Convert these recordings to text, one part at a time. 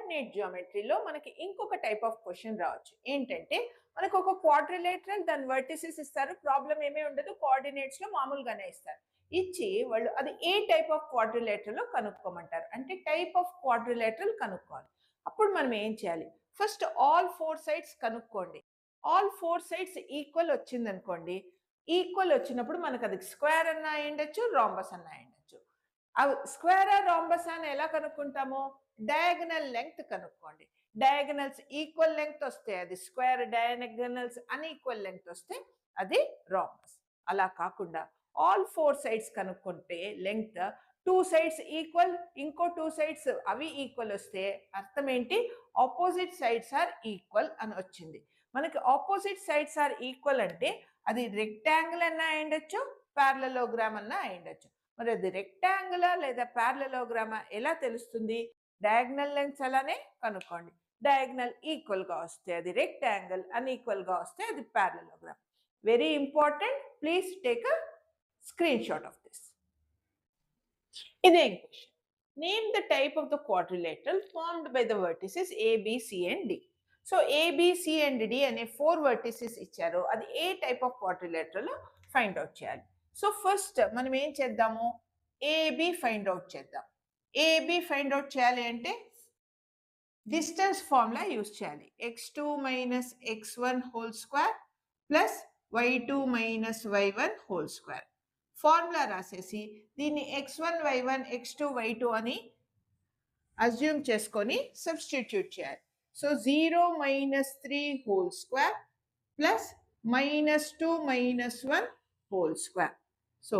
Coordinate జియోమెట్రీలో మనకి ఇంకొక type of question రావచ్చు. ఏంటంటే మనకు ఒక క్వాడ్రిలేటరల్ దాని వర్టిసెస్ ఇస్తారు, ప్రాబ్లం ఏమీ ఉండదు, కోఆర్డినేట్స్ లో మామూలుగానే ఇస్తారు. ఇచ్చి వాళ్ళు అది ఏ టైప్ ఆఫ్ క్వాడ్రిలేటరల్ కనుక్కోమంటారు. అంటే టైప్ ఆఫ్ క్వాడ్రిలేటరల్ కనుక్కోవాలి. అప్పుడు మనం ఏం చేయాలి, ఫస్ట్ ఆల్ 4 సైడ్స్ కనుక్కోండి. ఆల్ 4 సైడ్స్ ఈక్వల్ వచ్చింది అనుకోండి, ఈక్వల్ వచ్చినప్పుడు మనకు అది స్క్వేర్ అన్నా అయ్యుండొచ్చు, రాంబస్ అన్నా అయ్యుండొచ్చు. స్క్వేర్ రాంబస్ అని ఎలా కనుక్కుంటాము, డయాగనల్ లెంగ్త్ కనుక్కోండి. డయాగనల్స్ ఈక్వల్ లెంగ్త్ వస్తే అది స్క్వేర్, డయాగనల్స్ అన్ఈక్వల్ లెంగ్త్ వస్తే అది రాంబస్. అలా కాకుండా ఆల్ 4 సైడ్స్ కనుక్కుంటే లెంగ్త్ 2 సైడ్స్ ఈక్వల్, ఇంకో 2 సైడ్స్ అవి ఈక్వల్ వస్తే అర్థం ఏంటి, ఆపోజిట్ సైడ్స్ ఆర్ ఈక్వల్ అని వచ్చింది. మనకి ఆపోజిట్ సైడ్స్ ఆర్ ఈక్వల్ అంటే అది రెక్టాంగిల్ అన్నా అయ్యుండొచ్చు, ప్యారలలోగ్రామ్ అన్నా అయ్యుండొచ్చు. మరి అది రెక్టాంగులా లేదా ప్యారలలోగ్రామా ఎలా తెలుస్తుంది, డయాగనల్ లెంగ్త్స్ అలానే కనుక్కోండి. డయాగనల్ ఈక్వల్ గా వస్తే అది రెక్టాంగిల్, అన్ఈక్వల్ గా వస్తే అది parallelogram. Very important, please take a screenshot of this. ఇదే question. Name the type of the quadrilateral formed by the vertices A, B, C and D. So A, B, C and D అనే 4 vertices ఇచ్చారు. అది ఏ type of quadrilateral find out చేయాలి. So first మనం ఏం చేద్దాము, AB find out చేద్దాం. AB find out చేయాలి అంటే డిస్టెన్స్ ఫార్ములా యూజ్ చేయాలి. x2 minus x1 whole square plus y2 minus y1 whole square. Formula రాసేసి దీన్ని x1 y1 x2 y2 అని అజ్యూమ్ చేసుకొని సబ్స్టిట్యూట్ చేయాలి. So 0 minus 3 whole square plus minus 2 minus 1 whole square. So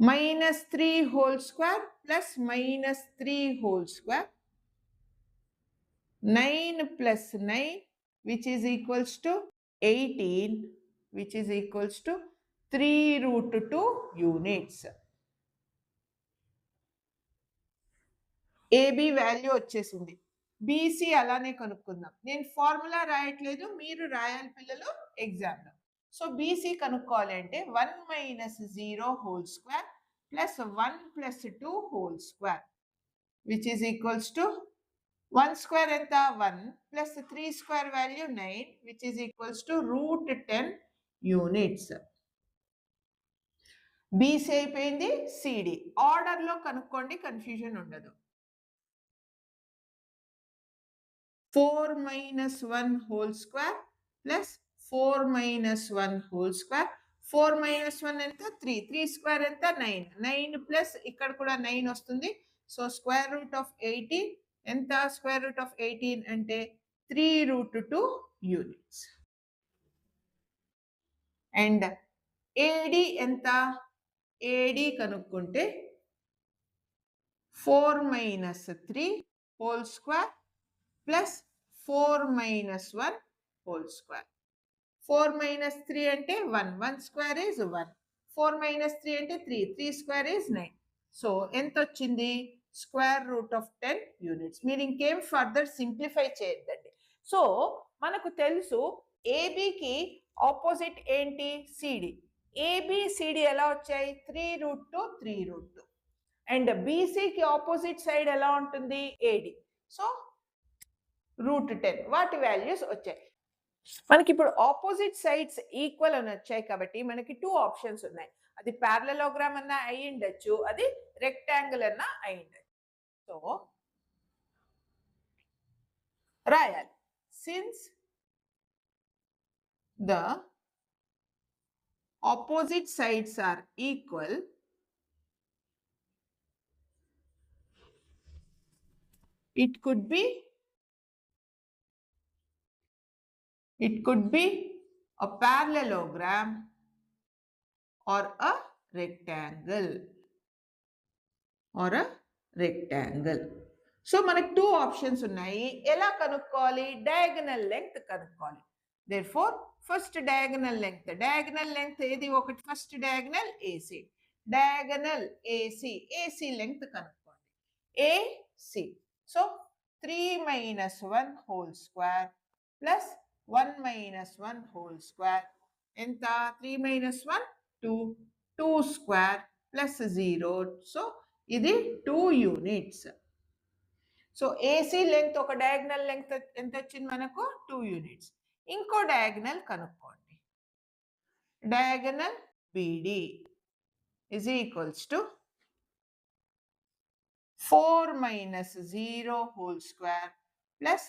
minus 3 whole square plus minus 3 whole square, 9 plus 9 which is equals to 18, which is equals to 3 root 2 units. AB value వచ్చేసింది. BC అలానే కనుక్కుందాం. నేను formula రాయట్లేదు, మీరు రాయాలి పిల్లలు ఎగ్జామ్లో. So BC కనుక్కోవాలి అంటే 1 minus 0 whole square plus 1 plus 2 whole square, which is equals to 1 square enta 1 plus 3 square value 9, which is equals to root 10 units. BC అయిపోయింది, CD ఆర్డర్ లో కనుక్కోండి, కన్ఫ్యూజన్ ఉండదు. 4 minus 1 whole square plus 4 minus 1 whole square. 4 minus 1 ఎంత 3, 3 square ఎంత 9, 9 plus ఇక్కడ కూడా 9 వస్తుంది. So square root of 18 ఎంత, స్క్వేర్ రూట్ ఆఫ్ 18 అంటే 3 root 2 units. అండ్ AD ఎంత, AD కనుక్కుంటే 4 minus 3 whole square plus 4 minus 1 whole square. 4 minus 3 అంటే 1, 1 square is 1. 4 minus 3 అంటే 3, 3 square is 9. సో ఎంత వచ్చింది, స్క్వేర్ రూట్ ఆఫ్ 10 యూనిట్స్. మీరు ఇంకేం ఫర్దర్ సింప్లిఫై చేయొద్దండి. సో మనకు తెలుసు ఏబికి ఆపోజిట్ ఏంటి, సిడి. ఏబిసిడి ఎలా వచ్చాయి, 3 root 2 3 root 2. అండ్ బీసీకి ఆపోజిట్ సైడ్ ఎలా ఉంటుంది, ఏడి. సో రూట్ 10 వాటి వాల్యూస్ వచ్చాయి. మనకి ఇప్పుడు ఆపోజిట్ సైడ్స్ ఈక్వల్ అని వచ్చాయి కాబట్టి మనకి 2 ఆప్షన్స్ ఉన్నాయి. అది ప్యారలలోగ్రామ్ అన్నా అయి ఉండొచ్చు, అది రెక్టాంగిల్ అన్నా అయి ఉండొచ్చు. సో రాయాలి, since the opposite sides are equal, it could be a parallelogram or a rectangle, so మనకి 2 ఆప్షన్స్ ఉన్నాయి. ఎలా కనుక్కోవాలి, డయాగనల్ లెంగ్త్ కనుక్కోవాలి. దేర్ఫోర్ ఫస్ట్ డయాగనల్ లెంగ్త్ ఏది, ఒకటి first diagonal AC, diagonal AC length కనుక్కోండి. AC, so 3 minus 1 whole square plus 1 minus 1 whole square ఎంత, 3 minus 1 2, 2 square plus 0, so ఇది 2 units. సో ఏసీ లెంగ్త్ ఒక డయాగ్నల్ లెంగ్త్ ఎంత వచ్చింది మనకు 2 యూనిట్స్. ఇంకో డయాగ్నల్ కనుక్కోండి. Diagonal BD is equals to 4 minus 0 whole square plus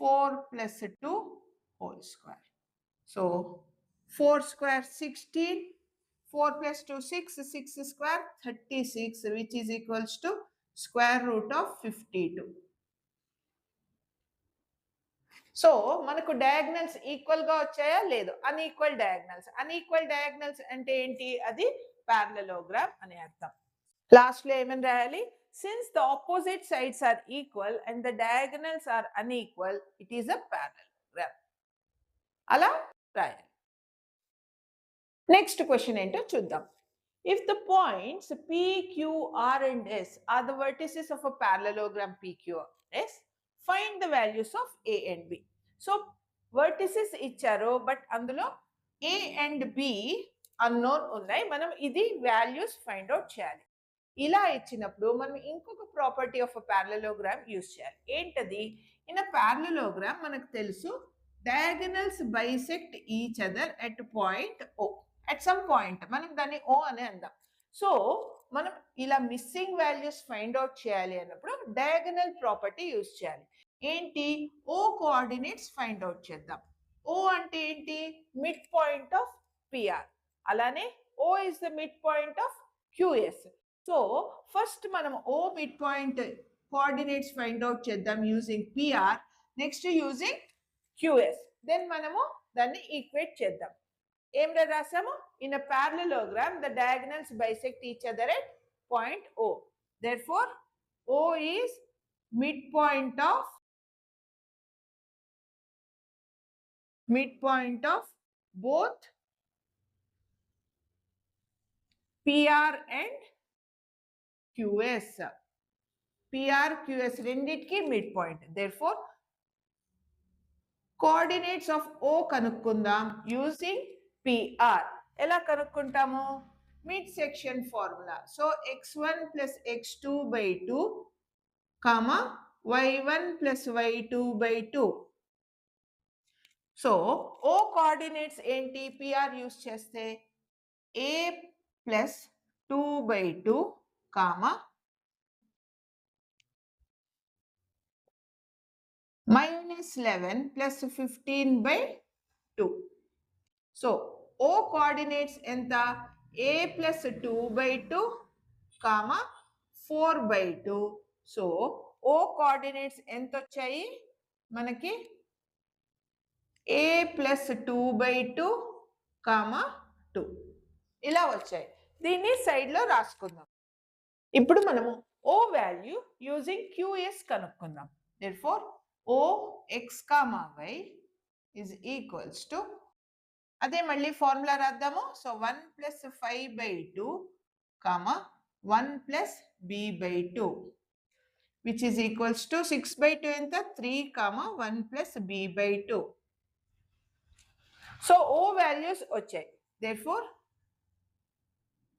4 plus 2 whole square. So 4 square 16, 4 plus 2 6, 6 square 36, which is equals to square root of 52. So మనకు diagonals equal గా వచ్చాయా లేదు? అన్ఈక్వల్ డయాగ్నల్స్ అంటే ఏంటి? అది పారలలోగ్రామ్ అని అర్థం. లాస్ట్ లో ఏమని రాయాలి? Since the opposite sides are equal and the diagonals are unequal it is a parallelogram. అలా రాయాలి. నెక్స్ట్ క్వశ్చన్ ఏంటో చూద్దాం. If the points P, Q, R and S are the vertices of a parallelogram PQRS, find the values of A and B. So vertices ఇచ్చారు, but అందులో A and B unknown ఉన్నాయి. మనం ఇది values find out చేయాలి. ఇలా ఇచ్చినప్పుడు మనం ఇంకొక ప్రాపర్టీ ఆఫ్ అ పారలలోగ్రామ్ యూజ్ చేయాలి. ఏంటది? ఇన్ అ పారలలోగ్రామ్ మనకు తెలుసు diagonals bisect each other at point O. At some point మనం దాన్ని O అని అందాం. సో మనం ఇలా మిస్సింగ్ వాల్యూస్ ఫైండ్ అవుట్ చేయాలి అన్నప్పుడు డయాగనల్ ప్రాపర్టీ యూజ్ చేయాలి. ఏంటి? O కోఆర్డినేట్స్ ఫైండ్ అవుట్ చేద్దాం. O అంటే ఏంటి? Mid point of PR. అలానే O is the mid point of QS. So first మనం O mid point coordinates find out చేద్దాం using PR, next using QS. Then మనము దాన్ని ఈక్వేట్ చేద్దాం. ఏం రాసాము? In a parallelogram the diagonals bisect each other at point O. Therefore O is midpoint of both PR and QS. PR, QS రెండిటికి mid point. Therefore coordinates of O కనుక్కుందాం using PR. ఎలా కనుక్కుంటాము? Mid section formula. So x1 plus x2 by 2 comma y1 plus y2 by 2. So O coordinates ఏంటి? PR use చేస్తే a plus 2 by 2 comma minus 11 plus 15 by 2. So O coordinates ఎంత? a plus 2 by 2 comma 4 by 2. So O coordinates ఎంత వచ్చాయి మనకి? a plus 2 by 2 comma 2 ఇలా వచ్చాయి. దీన్ని side లో రాసుకుందాం. ఇప్పుడు మనము O వాల్యూ యూజింగ్ QS కనుక్కుందాం. Therefore O x comma y is equals to, అదే మళ్ళీ ఫార్ములా రాద్దాము. So 1 plus 5 by 2 comma 1 plus b by 2 which is equals to 6 by 2 ఎంత? 3 comma 1 plus b by 2. So O values వచ్చాయి. Therefore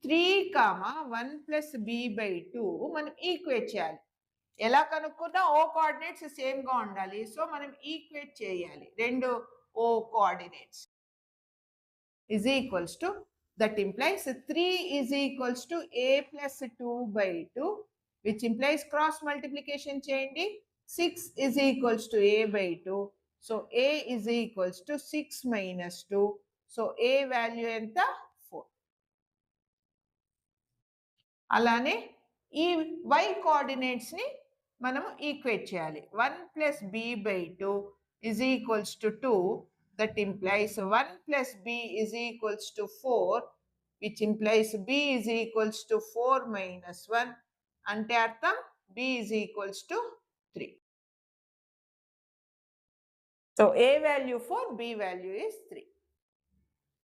3 comma 1 plus b by 2 మనం equate చేయాలి. ఎలా కనుక్కున్నా O coordinates same గా ఉండాలి. సో మనం ఈక్వేట్ చేయాలి రెండు O coordinates. is equals to, that implies 3 is equals to a plus 2 by 2, which implies cross multiplication చేయండి. 6 is equals to a by 2. So a is equals to 6 minus 2. So a value ఎంత? 4. అలానే ఈ y coordinates ని మనము equate చేయాలి. 1 plus b by 2 is equals to 2. That implies 1 plus b is equals to 4, which implies b is equals to 4 minus 1. అంటే అర్థం b is equals to 3. So a value 4, b value is 3.